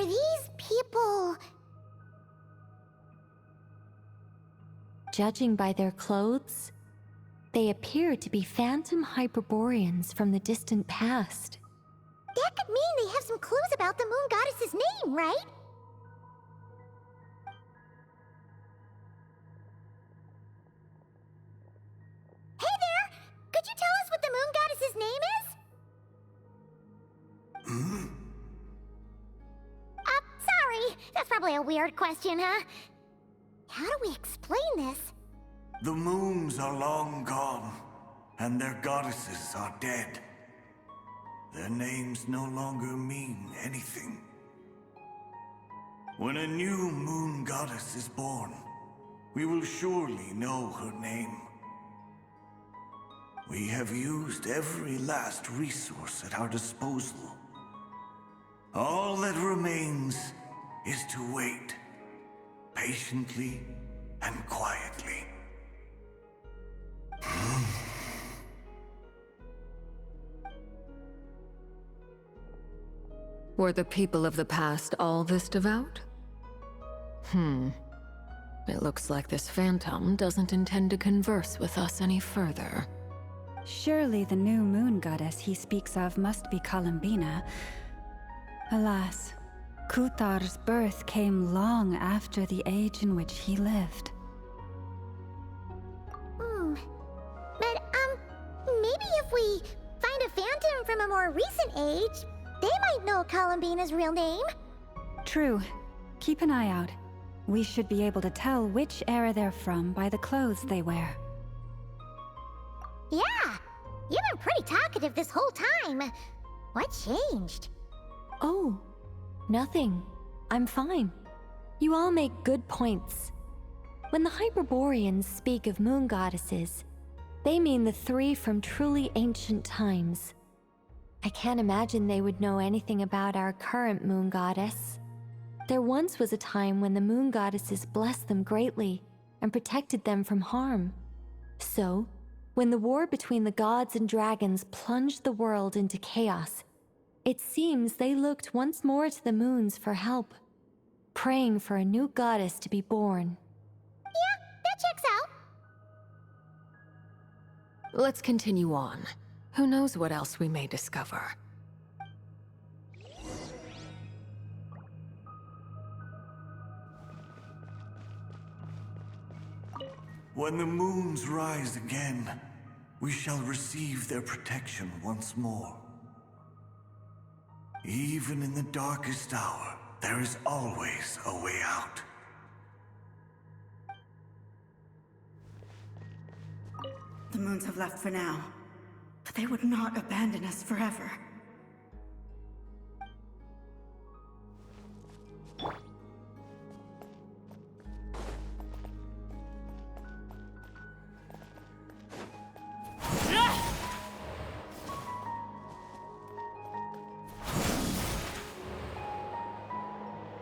Are these people... Judging by their clothes, they appear to be phantom Hyperboreans from the distant past. That could mean they have some clues about the moon goddess's name, right? Hey there! Could you tell us what the moon goddess's name is? Sorry. That's probably a weird question, huh? How do we explain this? The moons are long gone, and their goddesses are dead. Their names no longer mean anything. When a new moon goddess is born, we will surely know her name. We have used every last resource at our disposal. All that remains is to wait, patiently and quietly. Were the people of the past all this devout? It looks like this phantom doesn't intend to converse with us any further. Surely the new moon goddess he speaks of must be Columbina. Alas, Kuthar's birth came long after the age in which he lived. But, maybe if we find a phantom from a more recent age, they might know Columbina's real name. True. Keep an eye out. We should be able to tell which era they're from by the clothes they wear. Yeah, you've been pretty talkative this whole time. What changed? Oh, nothing. I'm fine. You all make good points. When the Hyperboreans speak of moon goddesses, they mean the three from truly ancient times. I can't imagine they would know anything about our current moon goddess. There once was a time when the moon goddesses blessed them greatly and protected them from harm. So, when the war between the gods and dragons plunged the world into chaos, it seems they looked once more to the moons for help, praying for a new goddess to be born. Yeah, that checks out. Let's continue on. Who knows what else we may discover? When the moons rise again, we shall receive their protection once more. Even in the darkest hour, there is always a way out. The moons have left for now, but they would not abandon us forever.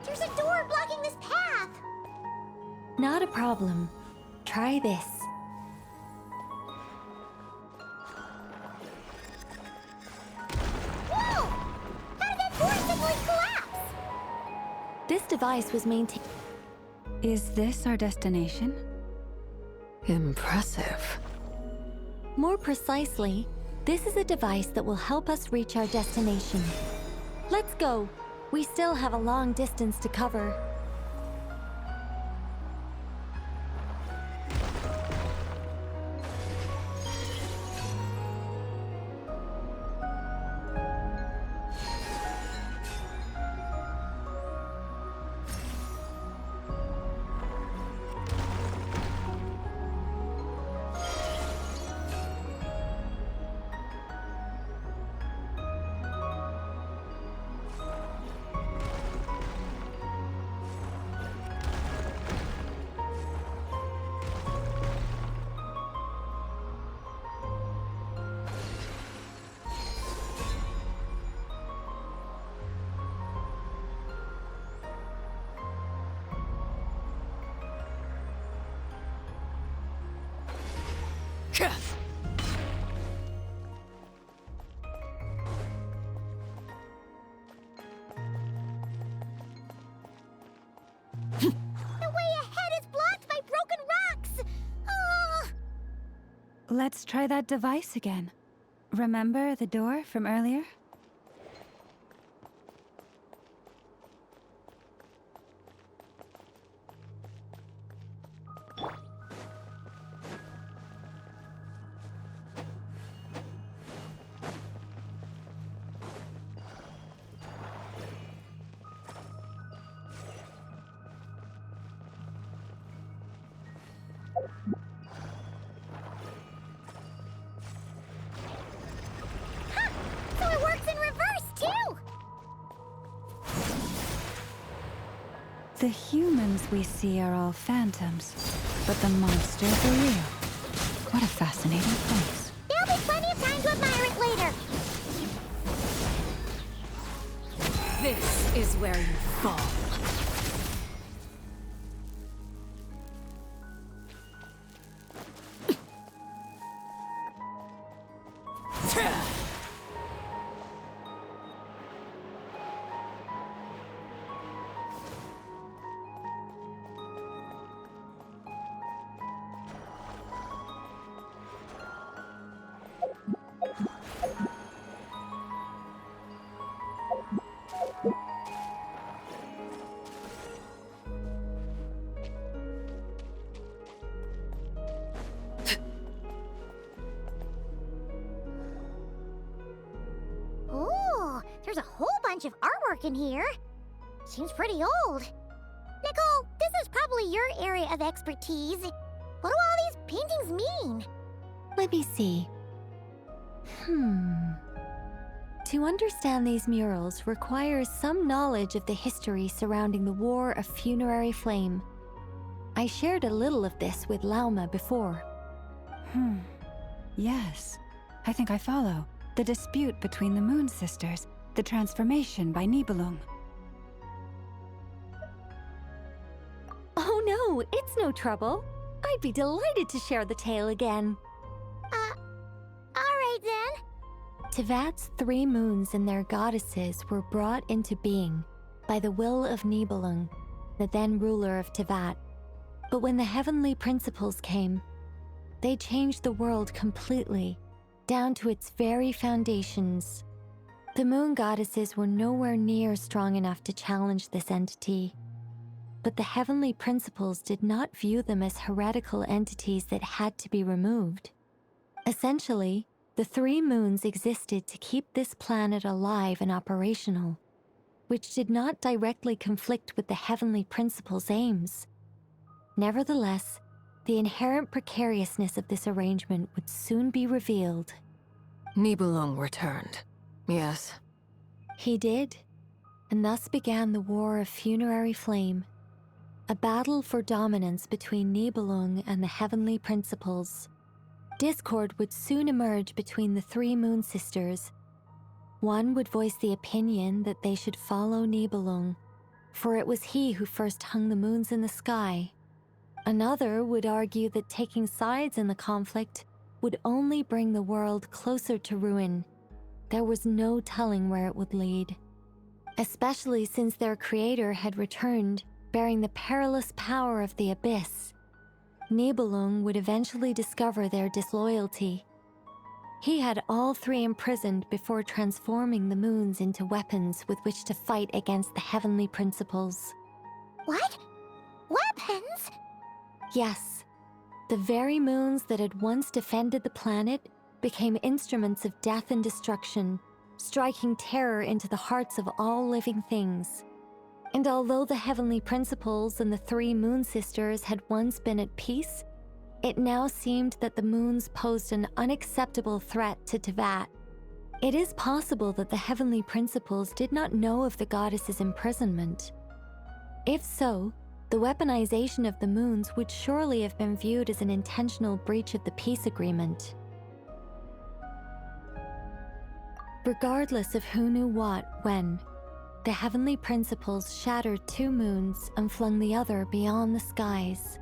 There's a door blocking this path. Not a problem. Try this. Whoa! How did that door suddenly collapse? This device was maintained. Is this our destination? Impressive. More precisely, this is a device that will help us reach our destination. Let's go. We still have a long distance to cover. The way ahead is blocked by broken rocks! Oh! Let's try that device again. Remember the door from earlier? So it works in reverse, too! The humans we see are all phantoms, but the monsters are real. What a fascinating place. There'll be plenty of time to admire it later. This is where you fall. Ooh, there's a whole bunch of artwork in here. Seems pretty old. Nicole, this is probably your area of expertise. What do all these paintings mean? Let me see. To understand these murals requires some knowledge of the history surrounding the War of Funerary Flame. I shared a little of this with Lauma before. Yes, I think I follow. The dispute between the Moon Sisters, the transformation by Nibelung. Oh no, it's no trouble. I'd be delighted to share the tale again. Alright then. Tevat's 3 moons and their goddesses were brought into being by the will of Nibelung, the then ruler of Tevat. But when the heavenly principles came, they changed the world completely, down to its very foundations. The moon goddesses were nowhere near strong enough to challenge this entity. But the heavenly principles did not view them as heretical entities that had to be removed. Essentially, the 3 moons existed to keep this planet alive and operational, which did not directly conflict with the heavenly principles' aims. Nevertheless, the inherent precariousness of this arrangement would soon be revealed. Nibelung returned. Yes. He did, and thus began the War of Funerary Flame, a battle for dominance between Nibelung and the heavenly principles. Discord would soon emerge between the 3 Moon Sisters. One would voice the opinion that they should follow Nibelung, for it was he who first hung the moons in the sky. Another would argue that taking sides in the conflict would only bring the world closer to ruin. There was no telling where it would lead, especially since their creator had returned, bearing the perilous power of the abyss. Nibelung would eventually discover their disloyalty. He had all 3 imprisoned before transforming the moons into weapons with which to fight against the heavenly principles. What? Weapons? Yes, the very moons that had once defended the planet became instruments of death and destruction, striking terror into the hearts of all living things. And although the heavenly principles and the 3 Moon Sisters had once been at peace, it now seemed that the moons posed an unacceptable threat to Tevat. It is possible that the heavenly principles did not know of the goddess's imprisonment. If so, the weaponization of the moons would surely have been viewed as an intentional breach of the peace agreement. Regardless of who knew what, when, the heavenly principles shattered 2 moons and flung the other beyond the skies.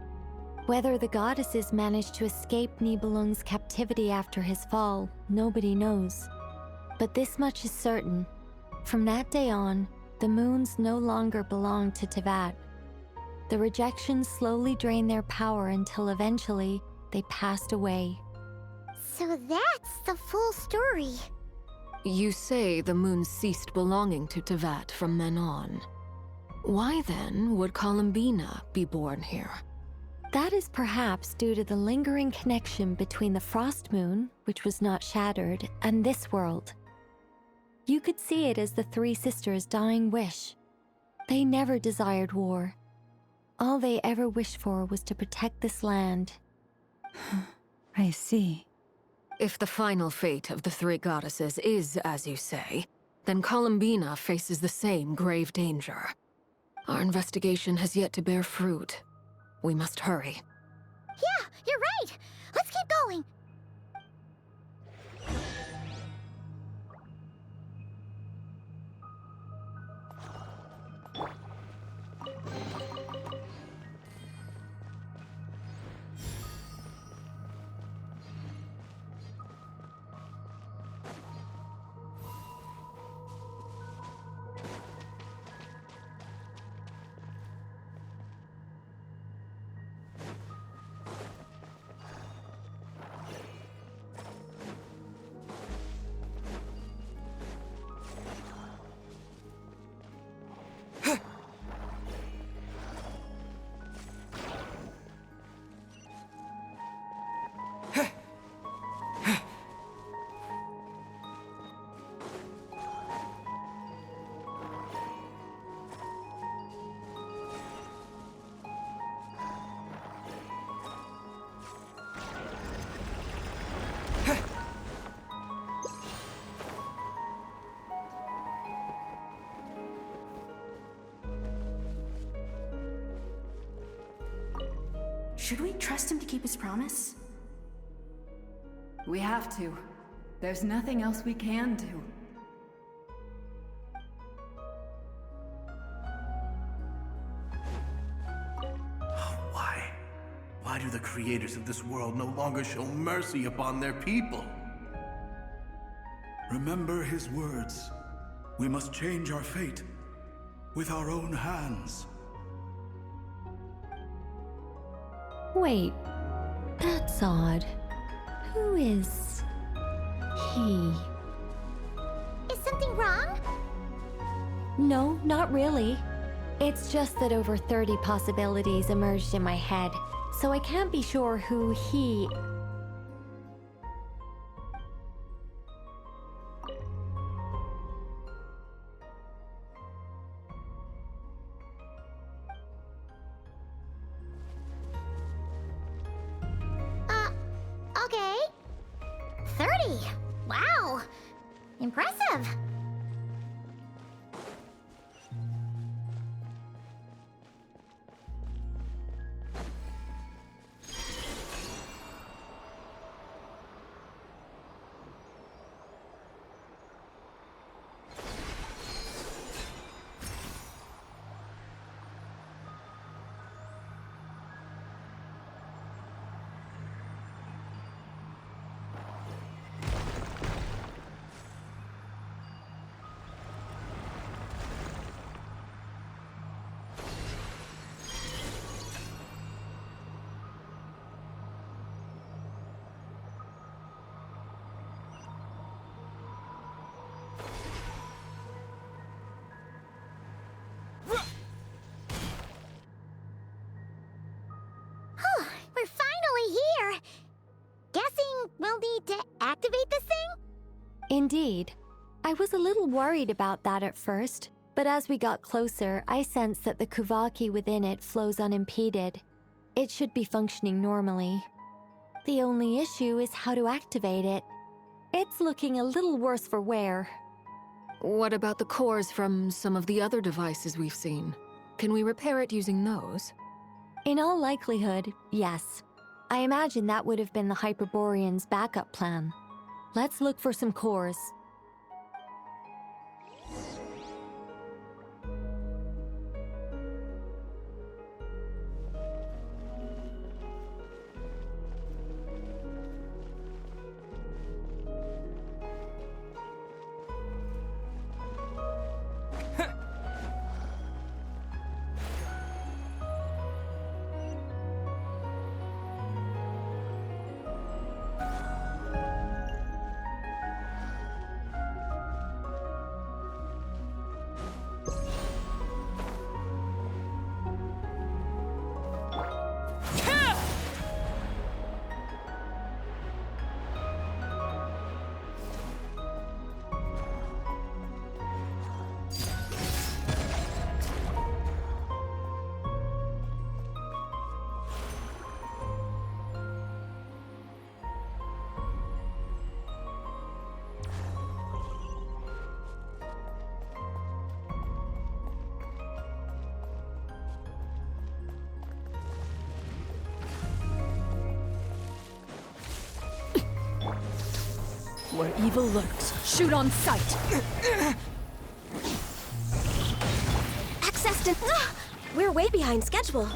Whether the goddesses managed to escape Nibelung's captivity after his fall, nobody knows. But this much is certain. From that day on, the moons no longer belonged to Tevat. The rejection slowly drained their power until eventually they passed away. So that's the full story. You say the moon ceased belonging to Tevat from then on. Why then would Columbina be born here? That is perhaps due to the lingering connection between the Frost Moon, which was not shattered, and this world. You could see it as the three sisters' dying wish. They never desired war. All they ever wished for was to protect this land. I see. If the final fate of the three goddesses is as you say, then Columbina faces the same grave danger. Our investigation has yet to bear fruit. We must hurry. Yeah, you're right. Let's keep going. Should we trust him to keep his promise? We have to. There's nothing else we can do. Why? Why do the creators of this world no longer show mercy upon their people? Remember his words. We must change our fate with our own hands. Wait, that's odd. Who is he? Is something wrong? No, not really. It's just that over 30 possibilities emerged in my head, so I can't be sure who he... Okay. 30. Wow. Impressive. We're finally here. Guessing we'll need to activate this thing? Indeed. I was a little worried about that at first, but as we got closer, I sensed that the Kuvaki within it flows unimpeded. It should be functioning normally. The only issue is how to activate it. It's looking a little worse for wear. What about the cores from some of the other devices we've seen? Can we repair it using those? In all likelihood, yes. I imagine that would have been the Hyperborean's backup plan. Let's look for some cores. Where evil lurks, shoot on sight! Access to... We're way behind schedule.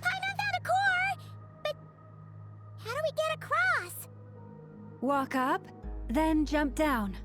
Paimon found a core! But how do we get across? Walk up, then jump down.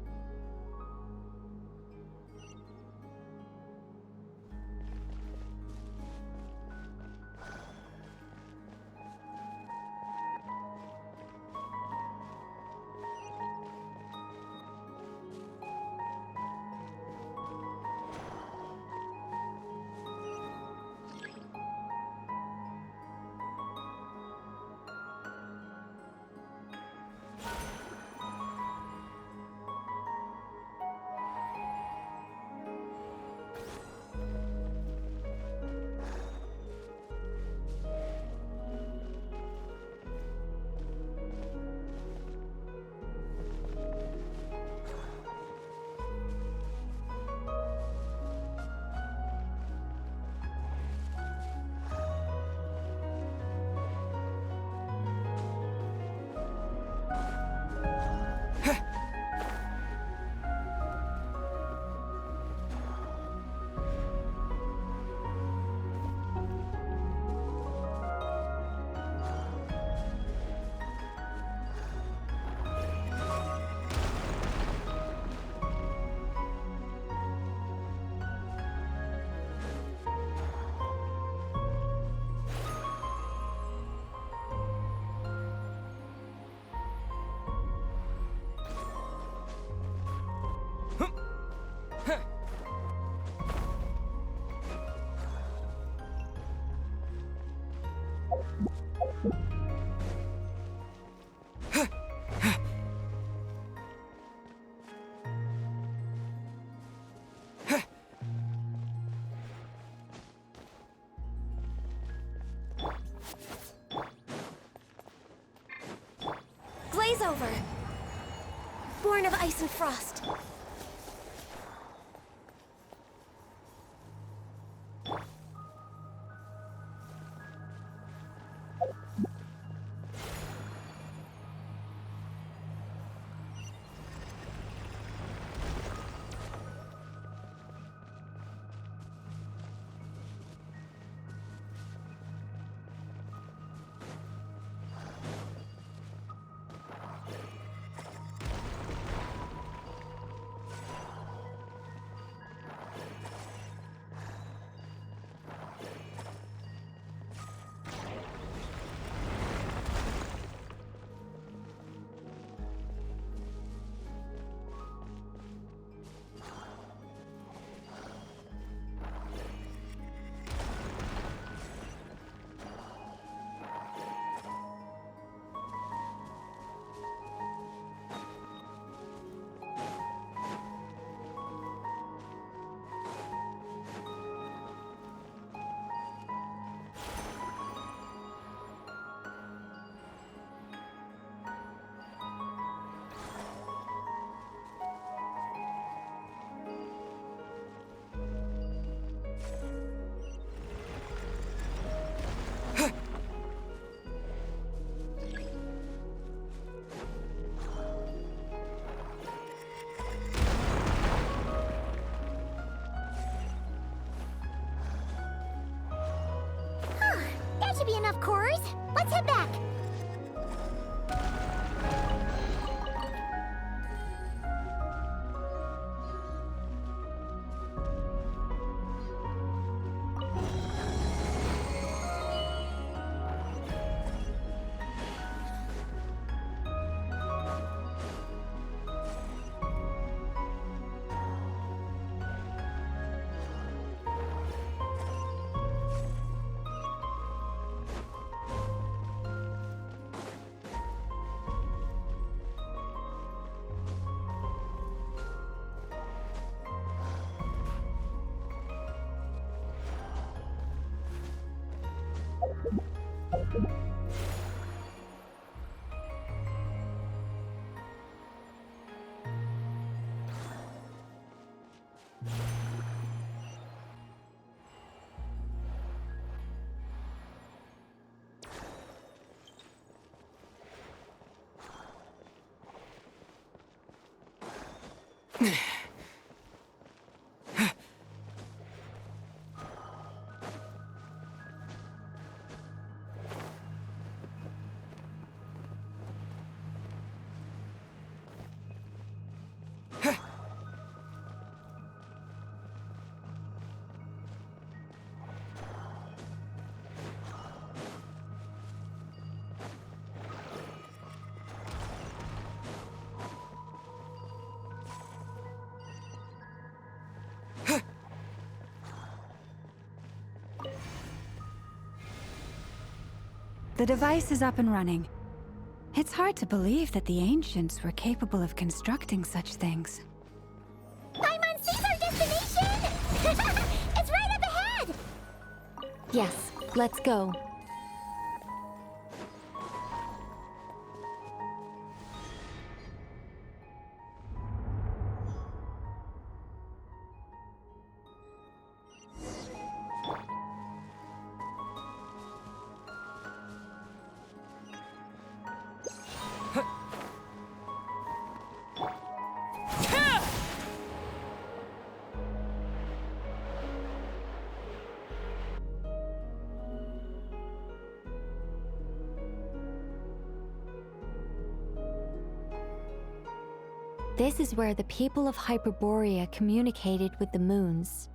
Glaze over. Born of ice and frost. That should be enough cores. Let's head back. The device is up and running. It's hard to believe that the ancients were capable of constructing such things. Paimon sees our destination! It's right up ahead! Yes, let's go. This is where the people of Hyperborea communicated with the moons.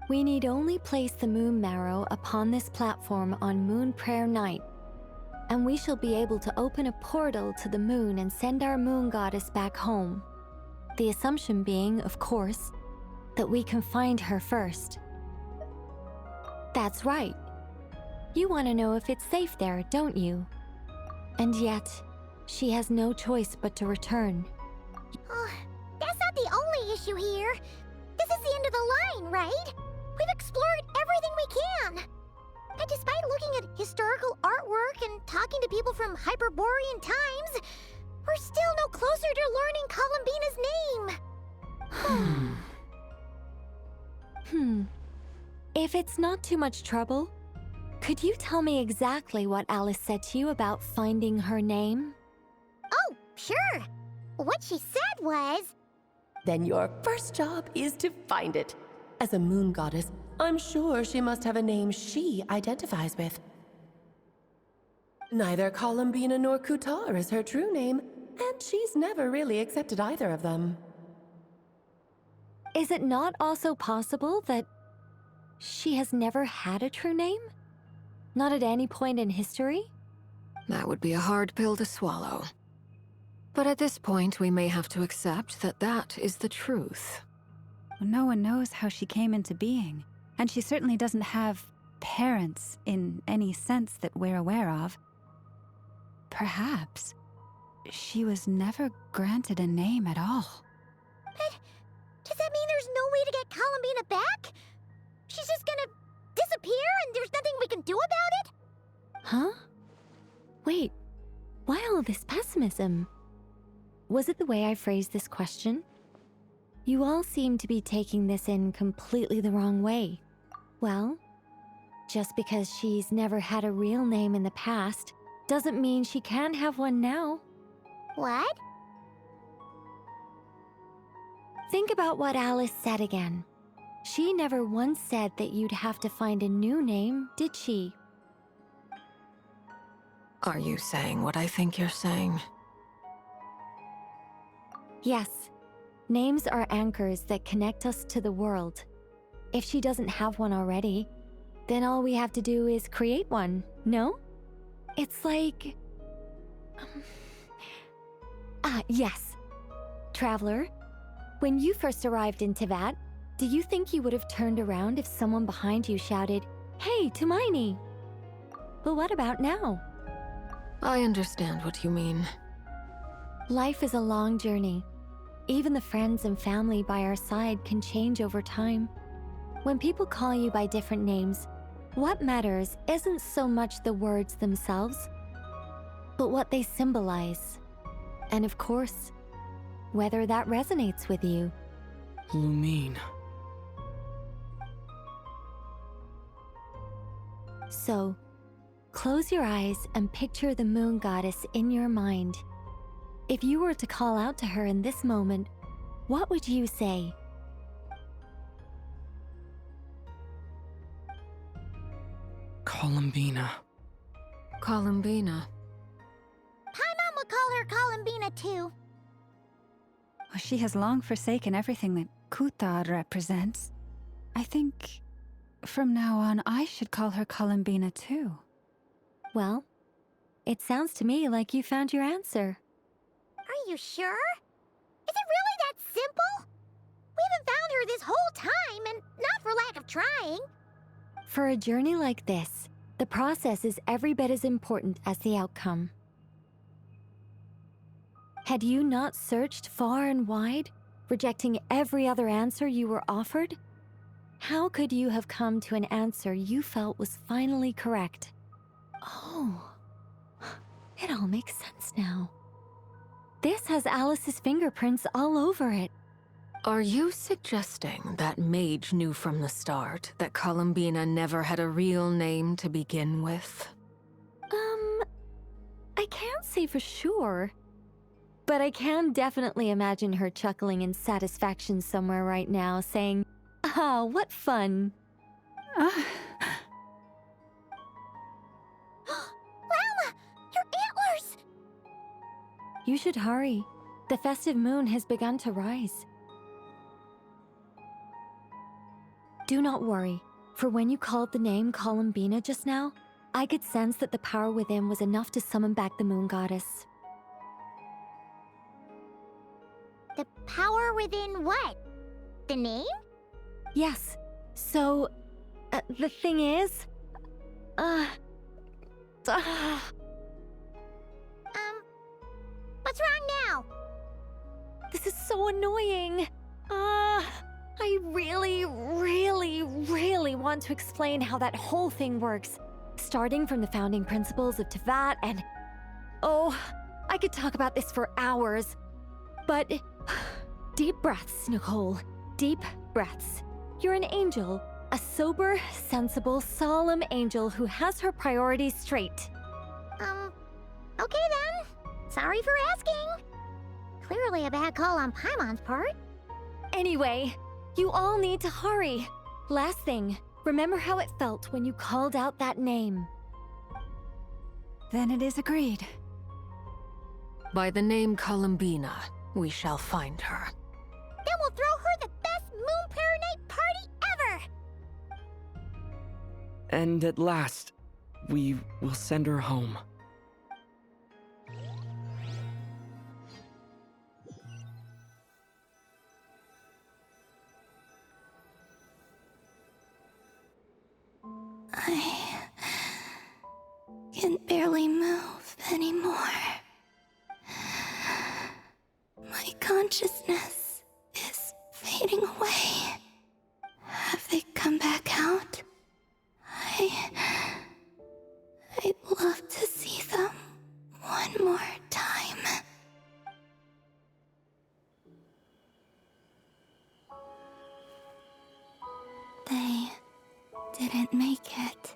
We need only place the moon marrow upon this platform on Moon Prayer Night, and we shall be able to open a portal to the moon and send our moon goddess back home. The assumption being, of course, that we can find her first. That's right. You want to know if it's safe there, don't you? And yet, she has no choice but to return. Oh, that's not the only issue here. This is the end of the line, right? We've explored everything we can. And despite looking at historical artwork and talking to people from Hyperborean times, we're still no closer to learning Columbina's name. If it's not too much trouble, could you tell me exactly what Alice said to you about finding her name? Oh, sure. What she said was... Then your first job is to find it. As a moon goddess, I'm sure she must have a name she identifies with. Neither Columbina nor Kutar is her true name, and she's never really accepted either of them. Is it not also possible that she has never had a true name? Not at any point in history? That would be a hard pill to swallow. But at this point, we may have to accept that that is the truth. No one knows how she came into being, and she certainly doesn't have parents in any sense that we're aware of. Perhaps she was never granted a name at all. But does that mean there's no way to get Columbina back? She's just gonna disappear and there's nothing we can do about it? Huh? Wait, why all this pessimism? Was it the way I phrased this question? You all seem to be taking this in completely the wrong way. Well, just because she's never had a real name in the past doesn't mean she can't have one now. What? Think about what Alice said again. She never once said that you'd have to find a new name, did she? Are you saying what I think you're saying? Yes. Names are anchors that connect us to the world. If she doesn't have one already, then all we have to do is create one, no? It's like... yes. Traveler, when you first arrived in Tivat, do you think you would have turned around if someone behind you shouted, "Hey, Tumaini"? But what about now? I understand what you mean. Life is a long journey. Even the friends and family by our side can change over time. When people call you by different names, what matters isn't so much the words themselves, but what they symbolize. And of course, whether that resonates with you. Lumine. So, close your eyes and picture the moon goddess in your mind. If you were to call out to her in this moment, what would you say? Columbina. Columbina. Paimon would call her Columbina too. She has long forsaken everything that Kutar represents. I think from now on I should call her Columbina too. Well, it sounds to me like you found your answer. Are you sure? Is it really that simple? We haven't found her this whole time, and not for lack of trying. For a journey like this, The process is every bit as important as the outcome. Had you not searched far and wide, rejecting every other answer you were offered? How could you have come to an answer you felt was finally correct? Oh, it all makes sense now. This has Alice's fingerprints all over it. Are you suggesting that Mage knew from the start that Columbina never had a real name to begin with? I can't say for sure. But I can definitely imagine her chuckling in satisfaction somewhere right now, saying, "Ah, what fun." Llama! Your antlers! You should hurry. The festive moon has begun to rise. Do not worry, for when you called the name Columbina just now, I could sense that the power within was enough to summon back the moon goddess. The power within what? The name? Yes. So, the thing is... What's wrong now? This is so annoying. I really want to explain how that whole thing works. Starting from the founding principles of Tevat and... Oh, I could talk about this for hours. But... Deep breaths, Nicole. Deep breaths. You're an angel. A sober, sensible, solemn angel who has her priorities straight. Okay then. Sorry for asking. Clearly a bad call on Paimon's part. Anyway, you all need to hurry. Last thing, remember how it felt when you called out that name. Then it is agreed. By the name Columbina, we shall find her. Then we'll throw her the best Moon Pair Night party ever! And at last, we will send her home. I can barely move anymore. My consciousness is fading away. Have they come back out? I'd love to see them one more time. They didn't make it.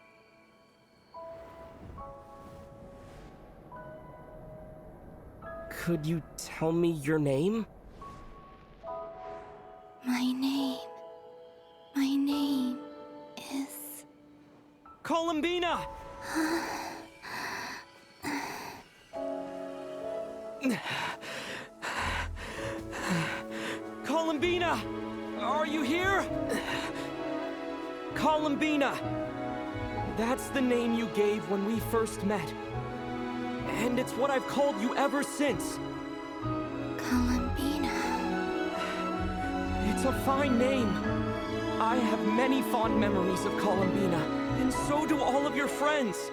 Could you tell me your name? My name is... Columbina! Columbina! Are you here? Columbina! That's the name you gave when we first met. And it's what I've called you ever since. Columbina. It's a fine name. I have many fond memories of Columbina, and so do all of your friends.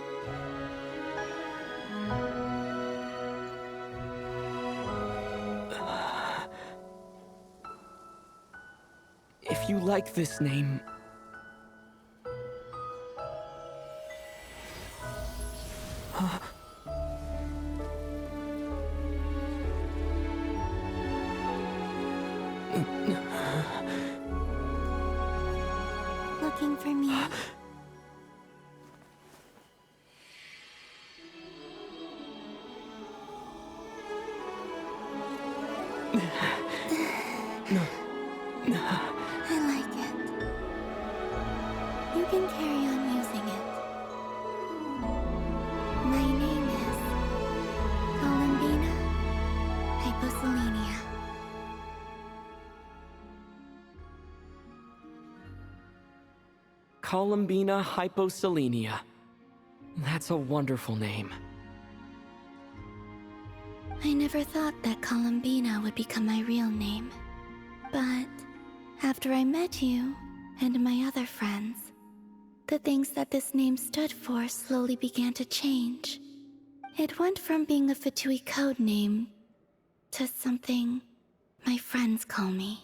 If you like this name... Looking for me? I like it. You can carry on using it. My name is Columbina Hyposelenia. Columbina Hyposelenia. That's a wonderful name. I never thought that Columbina would become my real name. But after I met you and my other friends, the things that this name stood for slowly began to change. It went from being a Fatui code name to something my friends call me.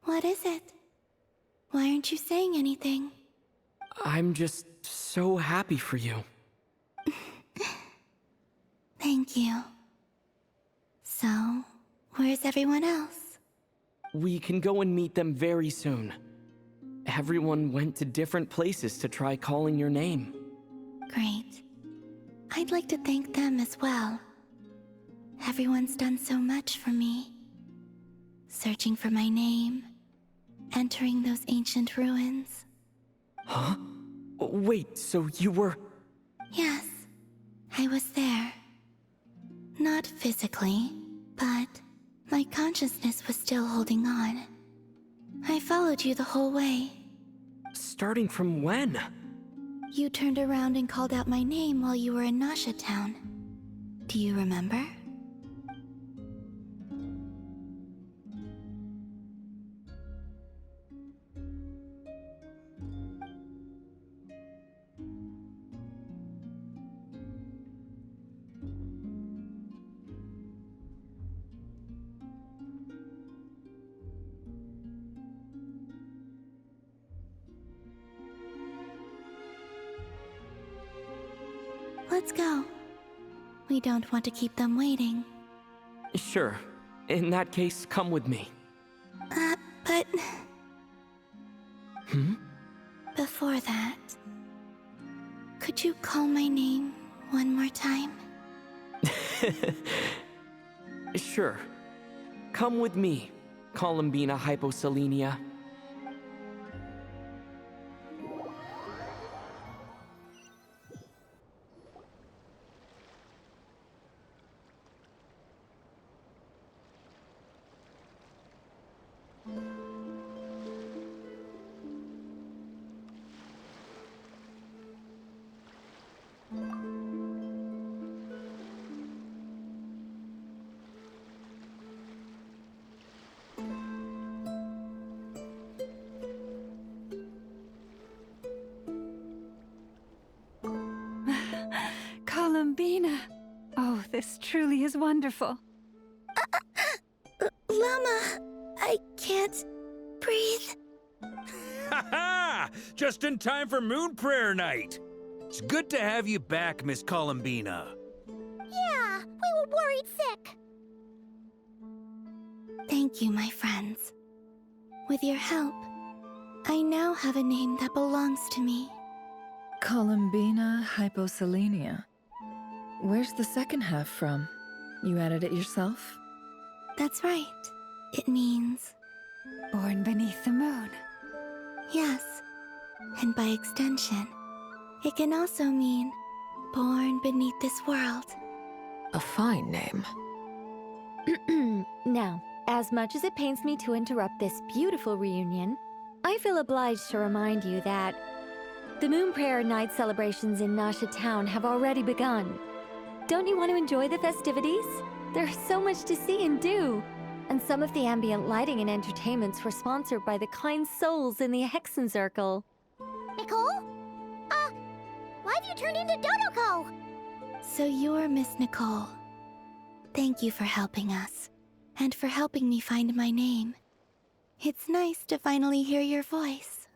What is it? Why aren't you saying anything? I'm just so happy for you. Thank you. So, where's everyone else? We can go and meet them very soon. Everyone went to different places to try calling your name. Great. I'd like to thank them as well. Everyone's done so much for me. Searching for my name, entering those ancient ruins. Huh? Wait, so you were... Yes, I was there. Not physically, but my consciousness was still holding on. I followed you the whole way. Starting from when? You turned around and called out my name while you were in Nasha Town. Do you remember? Let's go. We don't want to keep them waiting. Sure. In that case, come with me. But... Hmm? Before that... Could you call my name one more time? Sure. Come with me, Columbina Hyposelenia. Columbina! Oh, this truly is wonderful. Llama, I can't breathe. Ha ha! Just in time for Moon Prayer Night. It's good to have you back, Miss Columbina. Yeah, we were worried sick. Thank you, my friends. With your help, I now have a name that belongs to me. Columbina Hyposelenia. Where's the second half from? You added it yourself? That's right. It means... Born beneath the moon. Yes. And by extension, it can also mean born beneath this world. A fine name. Now, as much as it pains me to interrupt this beautiful reunion, I feel obliged to remind you that the Moon Prayer Night celebrations in Nasha Town have already begun. Don't you want to enjoy the festivities? There's so much to see and do. And some of the ambient lighting and entertainments were sponsored by the kind souls in the Hexen Circle. Nicole? Why have you turned into Dodoko? So you're Miss Nicole. Thank you for helping us, and for helping me find my name. It's nice to finally hear your voice.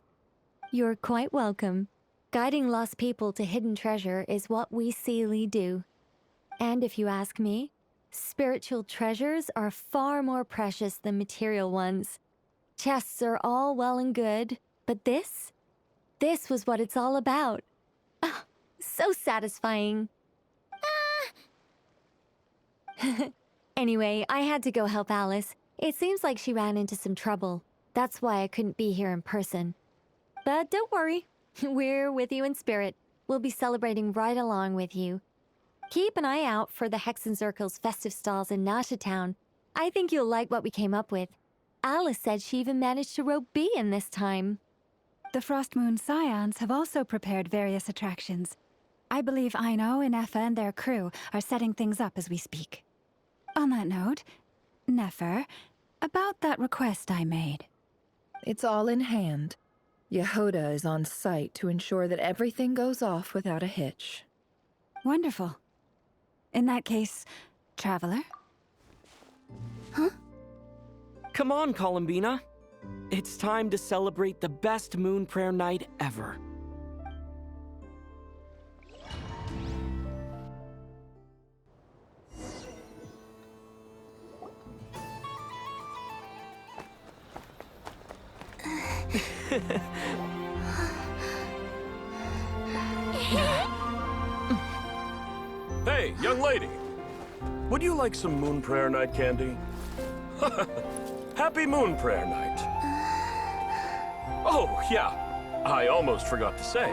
You're quite welcome. Guiding lost people to hidden treasure is what we Seelie do. And if you ask me, spiritual treasures are far more precious than material ones. Chests are all well and good, but this was what it's all about. Ah, so satisfying. Anyway, I had to go help Alice. It seems like she ran into some trouble. That's why I couldn't be here in person. But don't worry, we're with you in spirit. We'll be celebrating right along with you. Keep an eye out for the Hexen Circle's festive stalls in Nasha Town. I think you'll like what we came up with. Alice said she even managed to rope B in this time. The Frost Moon Scions have also prepared various attractions. I believe Aino, Ineffa, and their crew are setting things up as we speak. On that note, Nefer, about that request I made. It's all in hand. Yehoda is on site to ensure that everything goes off without a hitch. Wonderful. In that case, Traveler? Huh? Come on, Columbina. It's time to celebrate the best moon prayer night ever. Hey, young lady. Would you like some moon prayer night candy? Happy moon prayer night. Oh, yeah. I almost forgot to say.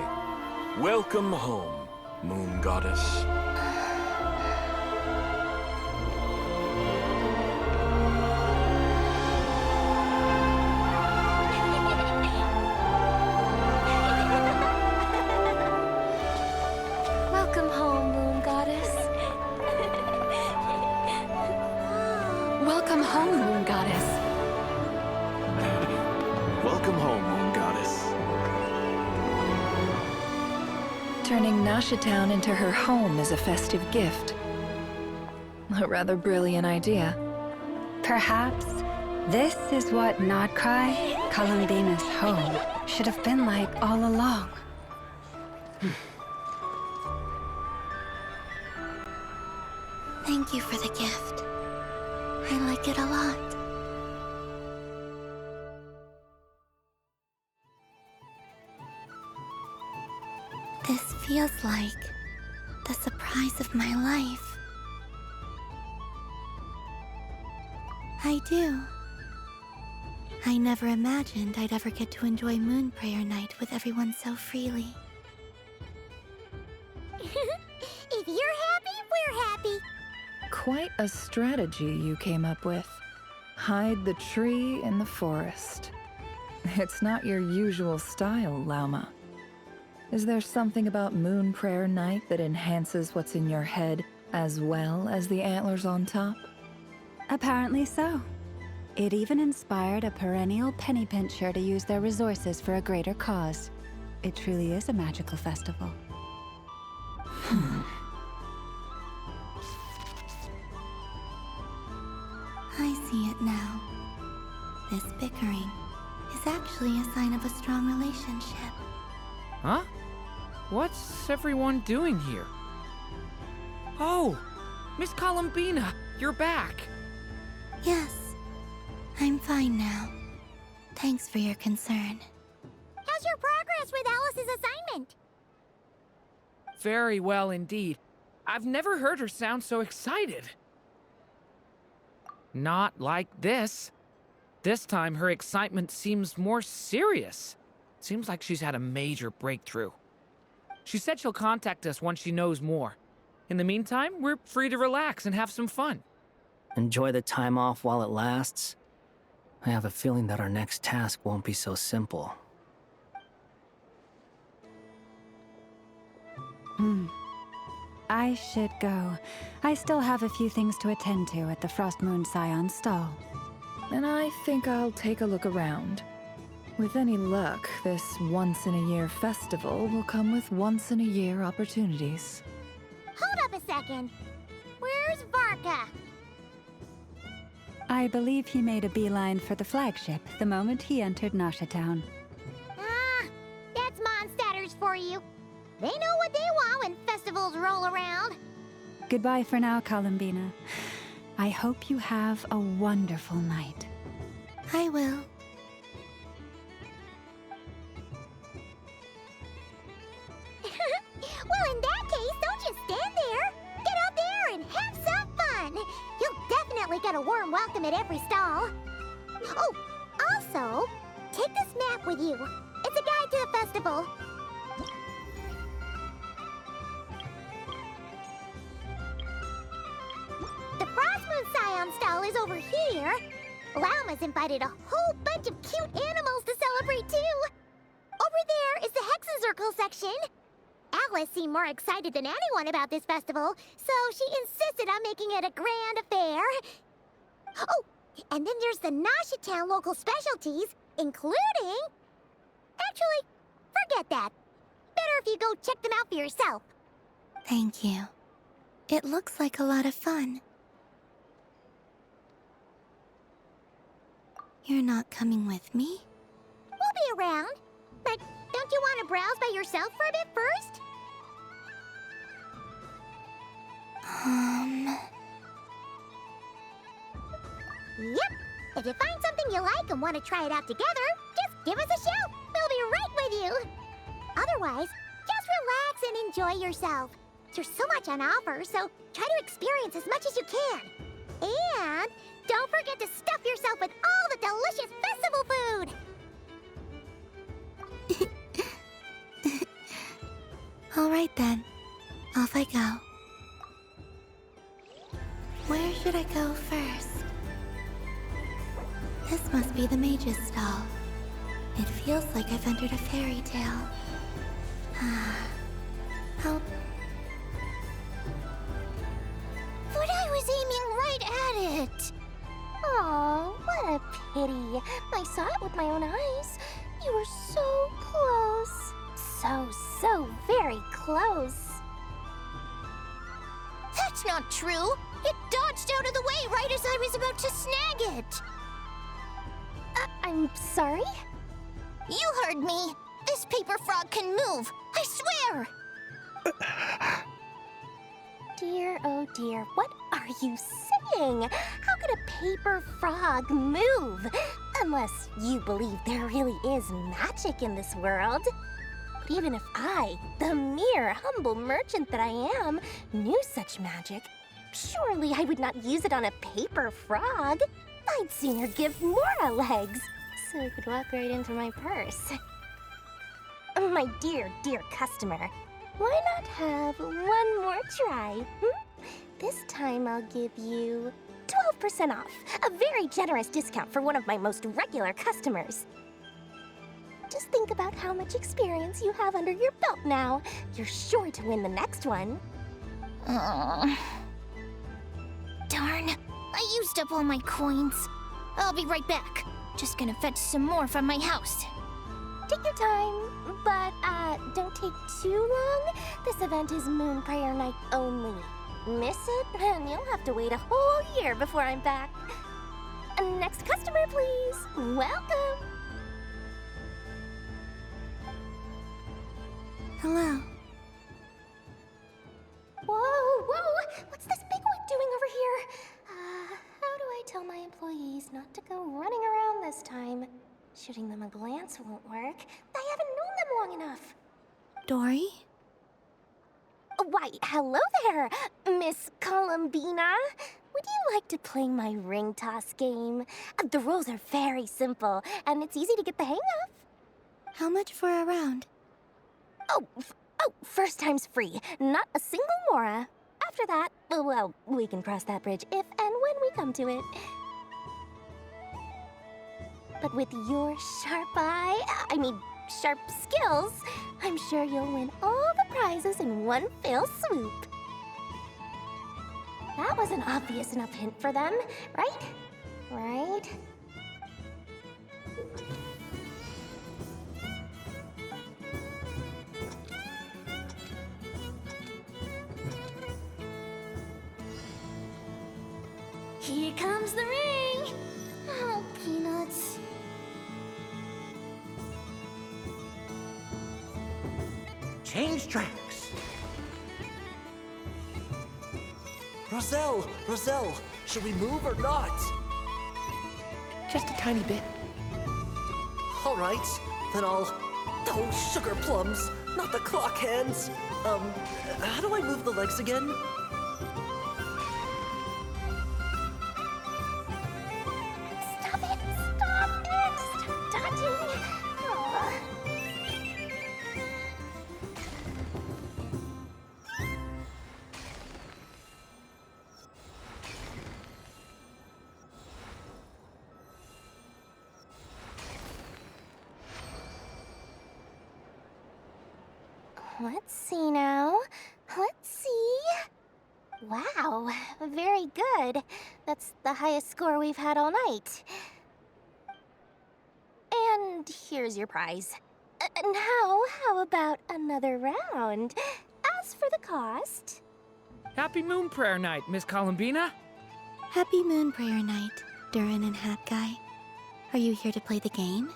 Welcome home, moon goddess. Welcome home, Moon Goddess. Welcome home, Moon Goddess. Welcome home, Moon Goddess. Turning Nashatown into her home is a festive gift. A rather brilliant idea. Perhaps this is what Nodcry, Columbina's home, should have been like all along. Thank you for the gift. I like it a lot. This feels like the surprise of my life. I do. I never imagined I'd ever get to enjoy Moon Prayer Night with everyone so freely. If you're happy, we're happy. Quite a strategy you came up with. Hide the tree in the forest. It's not your usual style, Lauma. Is there something about Moon Prayer Night that enhances what's in your head as well as the antlers on top? Apparently so. It even inspired a perennial penny pincher to use their resources for a greater cause. It truly is a magical festival. I see it now. This bickering is actually a sign of a strong relationship. Huh? What's everyone doing here? Oh! Miss Columbina, you're back! Yes, I'm fine now. Thanks for your concern. How's your progress with Alice's assignment? Very well indeed. I've never heard her sound so excited. Not like this. This time, her excitement seems more serious. Seems like she's had a major breakthrough. She said she'll contact us once she knows more. In the meantime, we're free to relax and have some fun. Enjoy the time off while it lasts. I have a feeling that our next task won't be so simple. I should go. I still have a few things to attend to at the Frost Moon Scion stall. And I think I'll take a look around. With any luck, this once-in-a-year festival will come with once-in-a-year opportunities. Hold up a second. Where's Varka? I believe he made a beeline for the flagship the moment he entered Nashatown. Ah, that's Mondstadters for you. They know what they want when festivals roll around. Goodbye for now, Columbina. I hope you have a wonderful night. I will. Well, in that case, don't just stand there. Get out there and have some fun. You'll definitely get a warm welcome at every stall. Oh, also, take this map with you. It's a guide to the festival. The Frost Moon Scion stall is over here. Lauma's invited a whole bunch of cute animals to celebrate too. Over musical section. Alice seemed more excited than anyone about this festival, so she insisted on making it a grand affair. Oh, and then there's the Nasha Town local specialties, including... Actually, forget that. Better if you go check them out for yourself. Thank you. It looks like a lot of fun. You're not coming with me? We'll be around. But don't you want to browse by yourself for a bit first? Yep. If you find something you like and want to try it out together, just give us a shout. We'll be right with you. Otherwise, just relax and enjoy yourself. There's so much on offer, so try to experience as much as you can. And don't forget to stuff yourself with all the delicious festival food. All right then. Off I go. Where should I go first? This must be the mage's stall. It feels like I've entered a fairy tale. Help. But I was aiming right at it. Aw, what a pity. I saw it with my own eyes. You were so close. So very close. That's not true. It dodged out of the way right as I was about to snag it. I'm sorry? You heard me. This paper frog can move. I swear. Dear, oh dear, what are you saying? How could a paper frog move? Unless you believe there really is magic in this world. But even if I, the mere humble merchant that I am, knew such magic, surely I would not use it on a paper frog. I'd sooner give Mora legs, so I could walk right into my purse. My dear, dear customer, why not have one more try? This time I'll give you 12% off, a very generous discount for one of my most regular customers. Just think about how much experience you have under your belt now. You're sure to win the next one. Darn, I used up all my coins. I'll be right back. Just gonna fetch some more from my house. Take your time, but don't take too long. This event is Moon Prayer Night only. Miss it, and you'll have to wait a whole year before I'm back. Next customer, please. Welcome. Hello. Whoa! What's this bigwig doing over here? How do I tell my employees not to go running around this time? Shooting them a glance won't work. I haven't known them long enough. Dory? Why, hello there, Miss Columbina. Would you like to play my ring toss game? The rules are very simple, and it's easy to get the hang of. How much for a round? Oh, first time's free. Not a single mora. After that, well, we can cross that bridge if and when we come to it. But with your sharp skills, I'm sure you'll win all the prizes in one fell swoop. That was an obvious enough hint for them, right? Right? Here comes the ring. Oh, peanuts. Change tracks. Roselle, should we move or not? Just a tiny bit. All right, then I'll... Oh, sugar plums, not the clock hands. How do I move the legs again? Stop it! Stop dodging! Aw. let's see now. Let's see. Wow, very good. That's the highest score we've had all night. And here's your prize. Now, how about another round? As for the cost... Happy Moon Prayer Night, Miss Columbina. Happy Moon Prayer Night, Durin and Hat Guy. Are you here to play the game?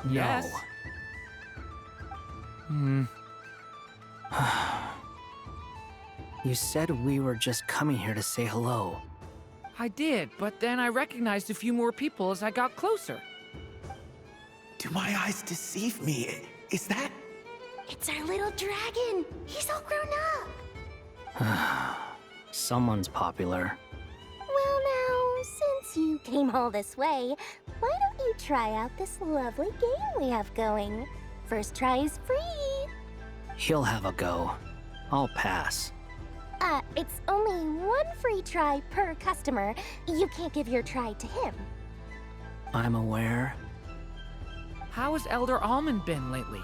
Yes. You said we were just coming here to say hello. I did, but then I recognized a few more people as I got closer. Do my eyes deceive me? Is that... It's our little dragon. He's all grown up. Someone's popular. Well now, since you came all this way, why don't you try out this lovely game we have going? First try is free. He'll have a go. I'll pass. It's only one free try per customer. You can't give your try to him. I'm aware. How has Elder Almond been lately?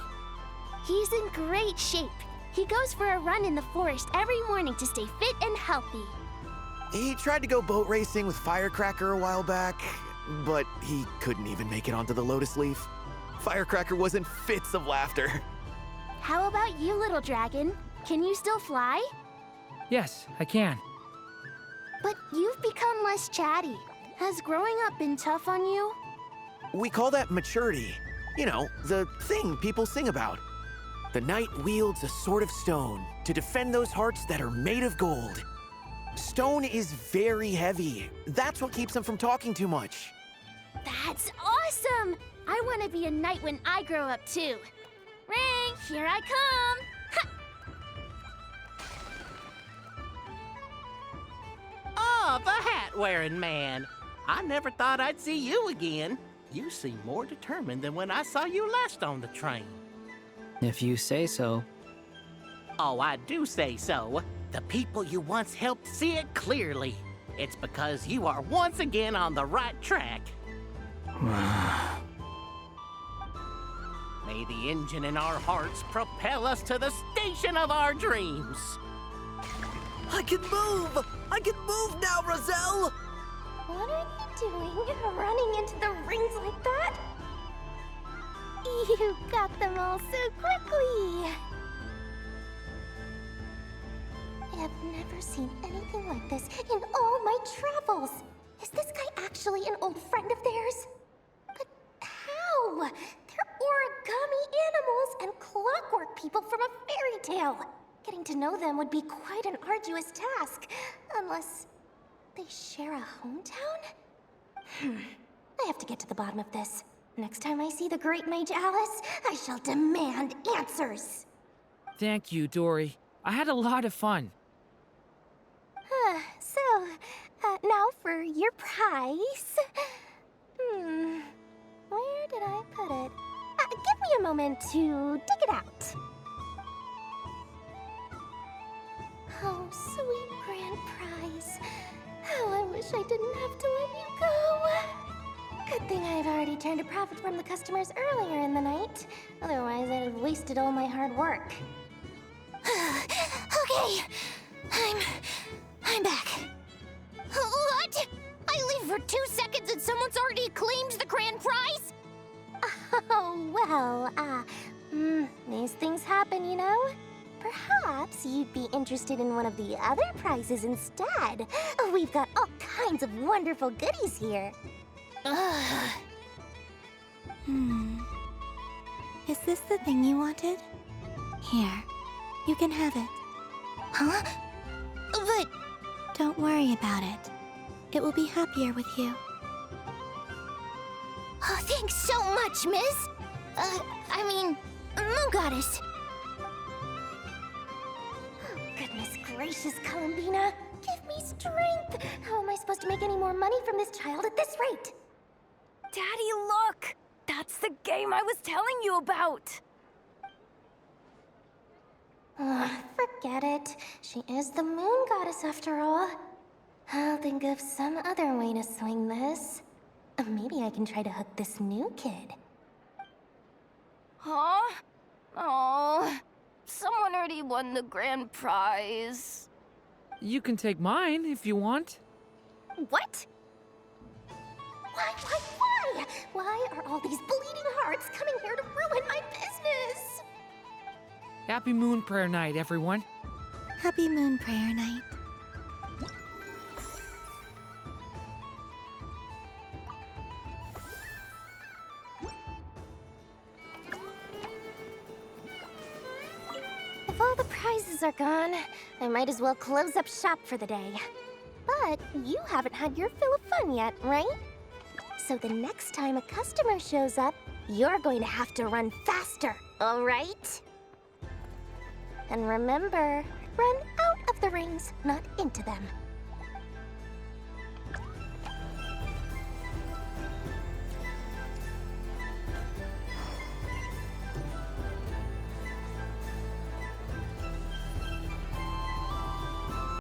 He's in great shape. He goes for a run in the forest every morning to stay fit and healthy. He tried to go boat racing with Firecracker a while back, but he couldn't even make it onto the Lotus Leaf. Firecracker was in fits of laughter. How about you, little dragon? Can you still fly? Yes, I can. But you've become less chatty. Has growing up been tough on you? We call that maturity. You know, the thing people sing about. The knight wields a sword of stone to defend those hearts that are made of gold. Stone is very heavy. That's what keeps him from talking too much. That's awesome! I want to be a knight when I grow up too. Ring, here I come! Ha! Oh, the hat-wearing man. I never thought I'd see you again. You seem more determined than when I saw you last on the train. If you say so. Oh, I do say so. The people you once helped see it clearly. It's because you are once again on the right track. May the engine in our hearts propel us to the station of our dreams. I can move! I can move now, Roselle! What are you doing, running into the rings like that? You got them all so quickly! I have never seen anything like this in all my travels. Is this guy actually an old friend of theirs? But how? They're origami animals and clockwork people from a fairy tale. Getting to know them would be quite an arduous task, unless they share a hometown? I have to get to the bottom of this. Next time I see the Great Mage Alice, I shall demand answers. Thank you, Dory. I had a lot of fun. Now for your prize. Where did I put it? Give me a moment to dig it out. Oh, sweet grand prize. How I wish I didn't have to let you go. Good thing I've already turned a profit from the customers earlier in the night. Otherwise, I'd have wasted all my hard work. Okay, I'm back. What? I leave for 2 seconds and someone's already claimed the grand prize? Oh, well, these things happen, you know? Perhaps you'd be interested in one of the other prizes instead. We've got all kinds of wonderful goodies here. Is this the thing you wanted? Here, you can have it. Huh? But... Don't worry about it. It will be happier with you. Oh, thanks so much, miss. Moon Goddess. Oh, goodness gracious, Columbina. Give me strength. How am I supposed to make any more money from this child at this rate? Daddy, look! That's the game I was telling you about! Forget it. She is the Moon Goddess after all. I'll think of some other way to swing this. Maybe I can try to hook this new kid. Huh? Oh. won the grand prize. You can take mine if you want. What? Why? Why are all these bleeding hearts coming here to ruin my business? Happy Moon Prayer Night, everyone. Happy Moon Prayer Night. If all the prizes are gone, I might as well close up shop for the day. But you haven't had your fill of fun yet, right? So the next time a customer shows up, you're going to have to run faster, all right? And remember, run out of the rings, not into them.